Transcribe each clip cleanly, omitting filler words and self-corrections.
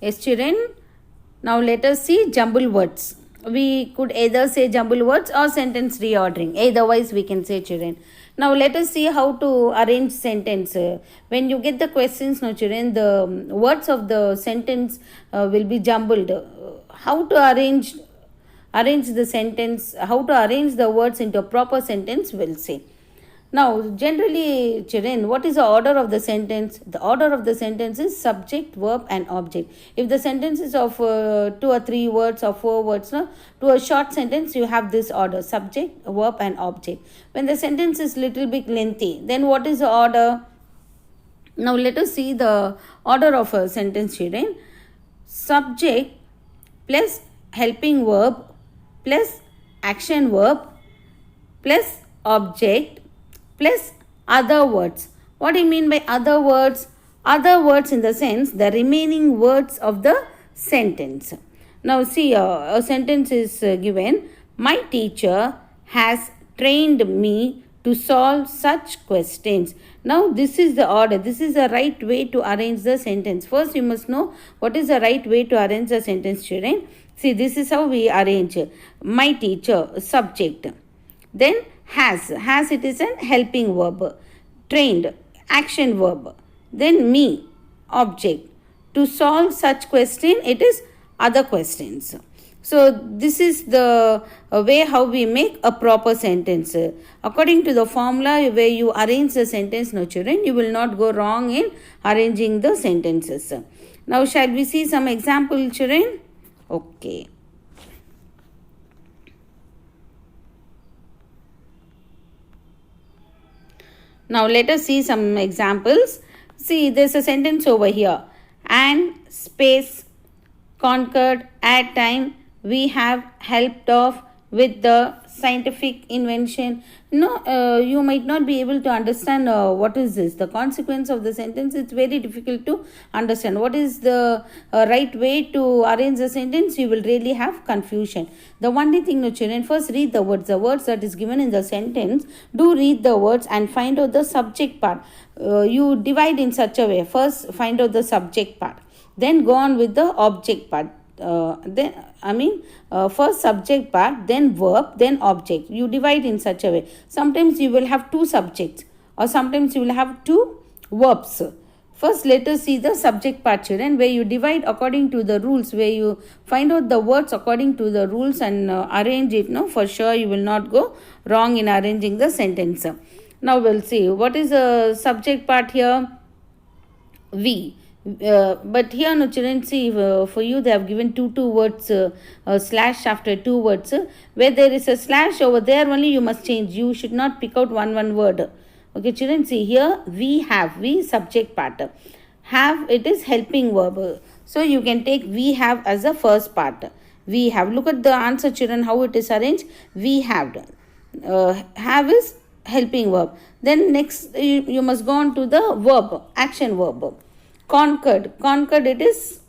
Yes, children. Now let us see jumble words. We could either say jumble words or sentence reordering. Otherwise, we can say children. Now let us see how to arrange sentence. When you get the questions, no children, the words of the sentence will be jumbled. How to arrange the sentence? How to arrange the words into a proper sentence? We'll see. Now, generally, children, what is the order of the sentence? The order of the sentence is subject, verb, and object. If the sentence is of 2 or 3 words or 4 words, no, to a short sentence, you have this order: subject, verb, and object. When the sentence is little bit lengthy, then what is the order? Now, let us see the order of a sentence, children. Subject plus helping verb plus action verb plus object plus other words. What do you mean by other words? Other words in the sense the remaining words of the sentence. Now see, a sentence is given. My teacher has trained me to solve such questions. Now this is the order. This is the right way to arrange the sentence. First you must know what is the right way to arrange the sentence, children. See, this is how we arrange. My teacher, subject. Then has it is an helping verb. Trained, action verb. Then me, object. To solve such question, it is other questions. So this is the way how we make a proper sentence. According to the formula where you arrange the sentence, no children, you will not go wrong in arranging the sentences. Now shall we see some example, children? Okay. Now let us see some examples. See, there's a sentence over here. And space conquered at time we have helped off with the scientific invention. You might not be able to understand what is this. The consequence of the sentence, it's very difficult to understand. What is the right way to arrange the sentence? You will really have confusion. The only thing, no children, first read the words. The words that is given in the sentence, do read the words and find out the subject part. You divide in such a way. First find out the subject part. Then go on with the object part. First subject part, then verb, then object. You divide in such a way. Sometimes you will have 2 subjects or sometimes you will have 2 verbs. First, let us see the subject part, children, where you divide according to the rules, where you find out the words according to the rules and arrange it. No, for sure you will not go wrong in arranging the sentence. Now we'll see what is the subject part here. We. But here, no children, see, for you they have given two words, slash after 2 words. Where there is a slash over there only you must change. You should not pick out one word. Okay, children, see here, we have, we subject part. Have, it is helping verb. So you can take we have as the first part. We have. Look at the answer, children, how it is arranged. We have. Have is helping verb. Then next you must go on to the verb, action verb. Conquered, it is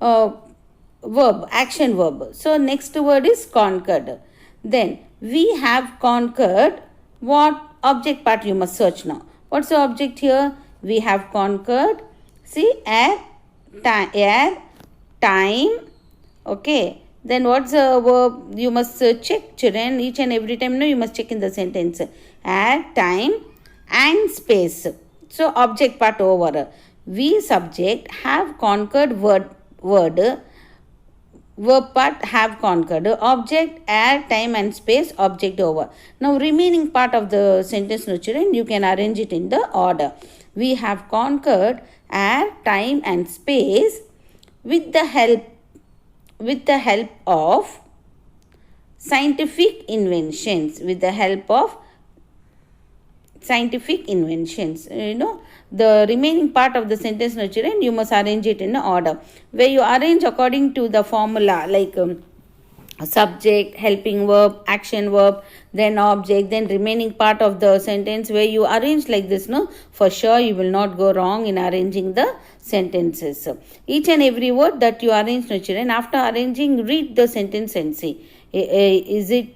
verb, action verb. So next word is conquered. Then we have conquered. What object part you must search now? What's the object here? We have conquered. See, air, time. Okay. Then what's the verb? You must check, children. Each and every time, you must check in the sentence. Air, time, and space. So object part over. We subject have conquered word. Verb part have conquered. Object, air, time and space, object over. Now remaining part of the sentence, no children, you can arrange it in the order. We have conquered air, time and space with the help of scientific inventions. With the help of scientific inventions. The remaining part of the sentence, no children, you must arrange it in order. Where you arrange according to the formula, like subject, helping verb, action verb, then object, then remaining part of the sentence. Where you arrange like this, for sure you will not go wrong in arranging the sentences. Each and every word that you arrange, no children, after arranging, read the sentence and see, is it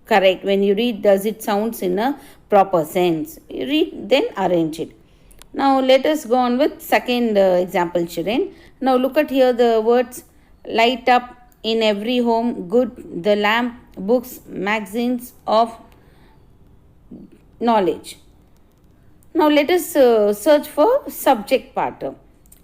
correct? When you read, does it sounds in a proper sense? You read, then arrange it. Now let us go on with second example, children. Now look at here the words light up in every home, good, the lamp, books, magazines of knowledge. Now let us search for subject part.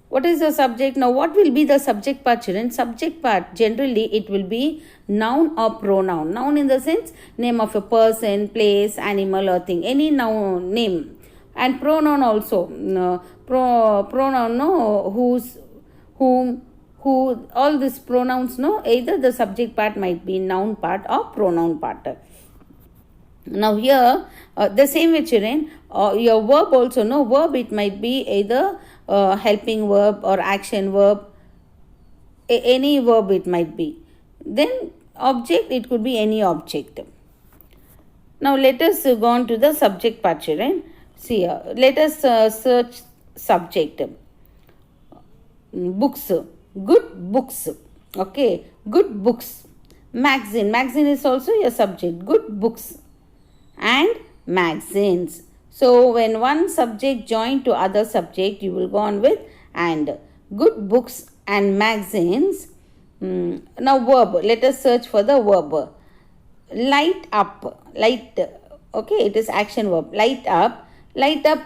What is the subject? Now what will be the subject part, children? Subject part, generally it will be noun or pronoun. Noun in the sense name of a person, place, animal or thing. Any noun name. And pronoun also. Pronoun, no, whose, whom, who, all these pronouns, no, either the subject part might be noun part or pronoun part. Now here the same way, children, your verb also, no, verb it might be either helping verb or action verb, any verb it might be. Then object, it could be any object. Now let us go on to the subject part, children. See here, let us search subject. Books, good books, okay, good books. Magazine, magazine is also a subject, good books and magazines. So when one subject joined to other subject, you will go on with and. Good books and magazines. Now verb, let us search for the verb. Light up, light, okay, it is action verb. Light up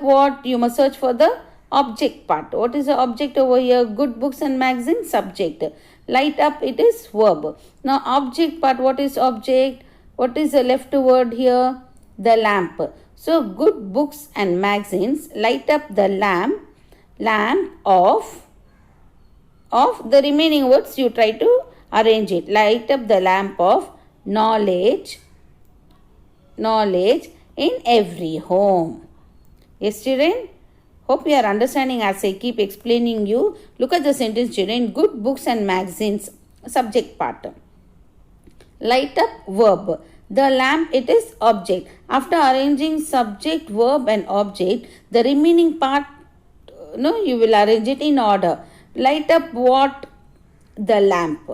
what? You must search for the object part. What is the object over here? Good books and magazines, subject. Light up, it is verb. Now object part, what is object? What is the left word here? The lamp. So good books and magazines light up the lamp of the remaining words. You try to arrange it. Light up the lamp of knowledge in every home. Yes, children? Hope you are understanding as I keep explaining you. Look at the sentence, children. Good books and magazines, subject part. Light up, verb. The lamp, it is object. After arranging subject, verb and object, the remaining part, you will arrange it in order. Light up what? The lamp.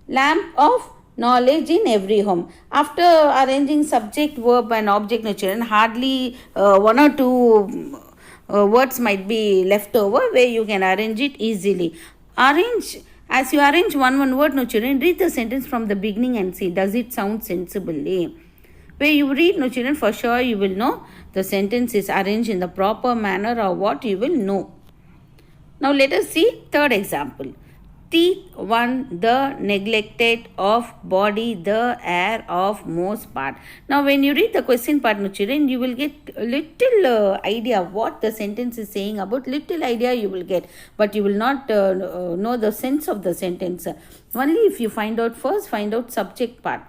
Lamp of knowledge in every home. After arranging subject, verb and object, children, hardly one or two words might be left over where you can arrange it easily. As you arrange one word, children, read the sentence from the beginning and see, does it sound sensibly? Where you read, children, for sure you will know the sentence is arranged in the proper manner or what you will know. Now let us see third example. Teeth, one, the neglected of body, the air of most part. Now when you read the question part, children, you will get a little idea what the sentence is saying about. Little idea you will get, but you will not know the sense of the sentence. Only if you find out subject part,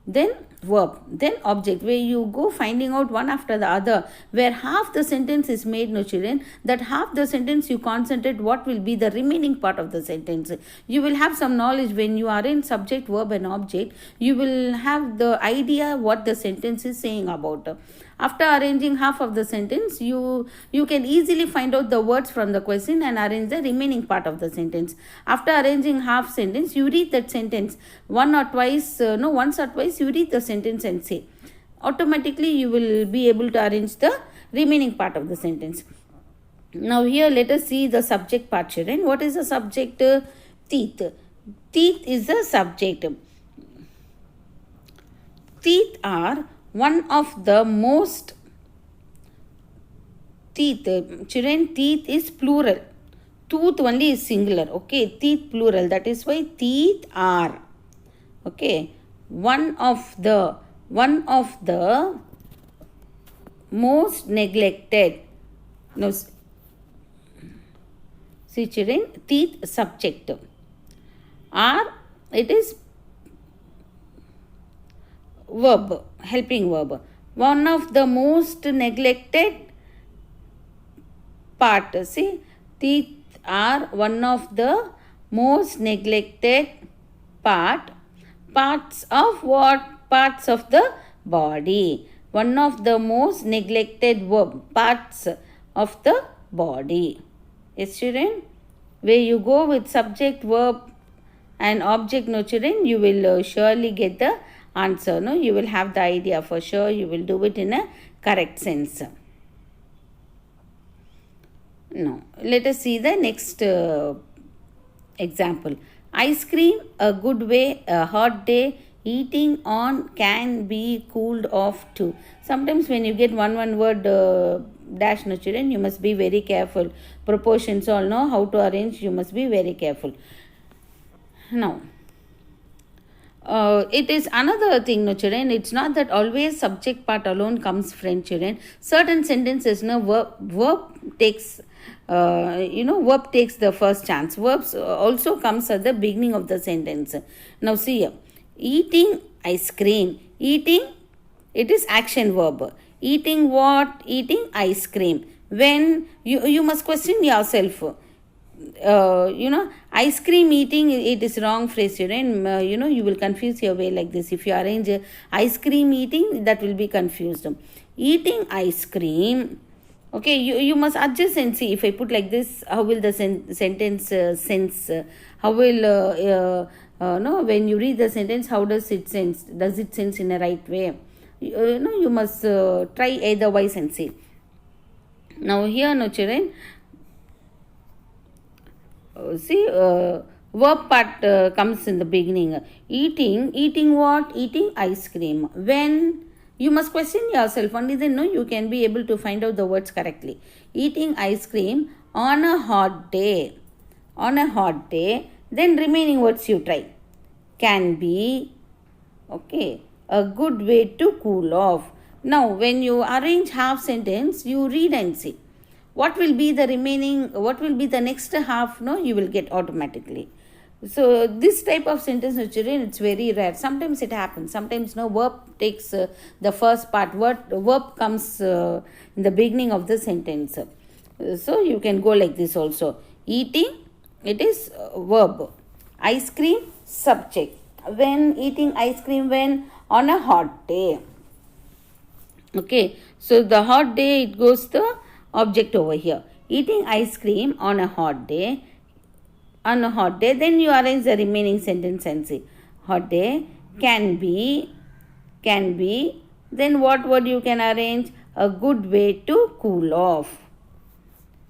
then verb, then object, where you go finding out one after the other, where half the sentence is made, children, that half the sentence you concentrate what will be the remaining part of the sentence. You will have some knowledge when you are in subject, verb and object. You will have the idea what the sentence is saying about. After arranging half of the sentence, you can easily find out the words from the question and arrange the remaining part of the sentence. After arranging half sentence, you read that sentence once or twice you read the sentence and say. Automatically you will be able to arrange the remaining part of the sentence. Now here let us see the subject part, children. What is the subject? Teeth. Teeth is the subject. Teeth are one of the most. Teeth, children, teeth is plural. Tooth only is singular. Okay, teeth plural. That is why teeth are. Okay, one of the most neglected. No, see, children, teeth subject. Are, it is verb, helping verb. One of the most neglected part. See, teeth are one of the most neglected parts of what? Parts of the body. One of the most neglected parts of the body. Yes, children? Where you go with subject, verb and object, children, you will surely get the answer. You will have the idea for sure. You will do it in a correct sense. No. Let us see the next example. Ice cream, a good way, a hot day, eating on can be cooled off too. Sometimes when you get one word dash, no children, you must be very careful. Proportions all know how to arrange, you must be very careful. Now, it is another thing, no children. It's not that always subject part alone comes friend, children. Certain sentences, no, verb takes verb takes the first chance. Verbs also comes at the beginning of the sentence. Now see here, eating ice cream. Eating, it is action verb. Eating what? Eating ice cream. When you must question yourself. Ice cream eating, it is wrong phrase, children. You will confuse your way like this. If you arrange ice cream eating, that will be confused. Eating ice cream. Okay, you must adjust and see. If I put like this, how will the sentence sense? How will no? When you read the sentence, how does it sense? Does it sense in a right way? You must try otherwise and see. Now here, no children. Verb part comes in the beginning. Eating what? Eating ice cream. When? You must question yourself. Only then you can be able to find out the words correctly. Eating ice cream on a hot day. On a hot day. Then remaining words you try. Can be. Okay. A good way to cool off. Now when you arrange half sentence, you read and see. What will be the remaining, what will be the next half, you will get automatically. So this type of sentence, children, it's very rare. Sometimes it happens. Sometimes verb takes the first part. Verb comes in the beginning of the sentence. So you can go like this also. Eating, it is verb. Ice cream, subject. When eating ice cream, when? On a hot day. Okay. So the hot day, it goes the object over here. Eating ice cream on a hot day. On a hot day, then you arrange the remaining sentence and say, hot day, can be, then what word you can arrange? A good way to cool off.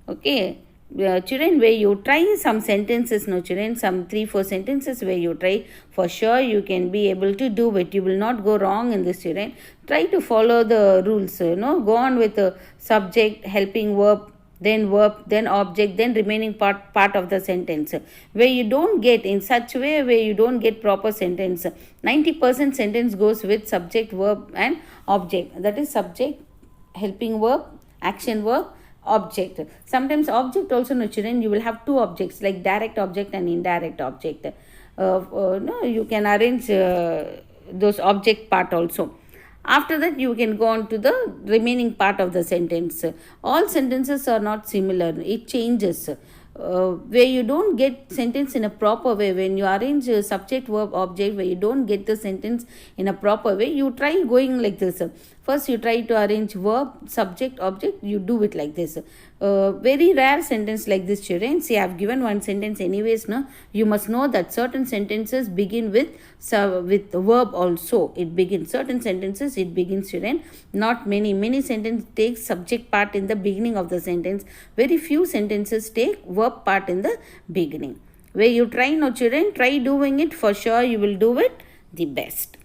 Okay. Children, where you try some sentences, children, some 3-4 sentences where you try, for sure you can be able to do it. You will not go wrong in this, children. Try to follow the rules, go on with the subject, helping verb, then object, then remaining part of the sentence. Where you don't get, in such way where you don't get proper sentence, 90% sentence goes with subject, verb and object. That is subject, helping verb, action verb, object. Sometimes object also, children, you will have two objects like direct object and indirect object. You can arrange those object part also. After that, you can go on to the remaining part of the sentence. All sentences are not similar. It changes. Where you don't get sentence in a proper way, when you arrange subject, verb, object, where you don't get the sentence in a proper way, you try going like this. First, you try to arrange verb, subject, object, you do it like this. Very rare sentence like this, children. See, I have given one sentence anyways. You must know that certain sentences begin with verb also. It begins. Certain sentences, it begins, children. Not many. Many sentences take subject part in the beginning of the sentence. Very few sentences take verb part in the beginning. Where you try, children, try doing it. For sure, you will do it the best.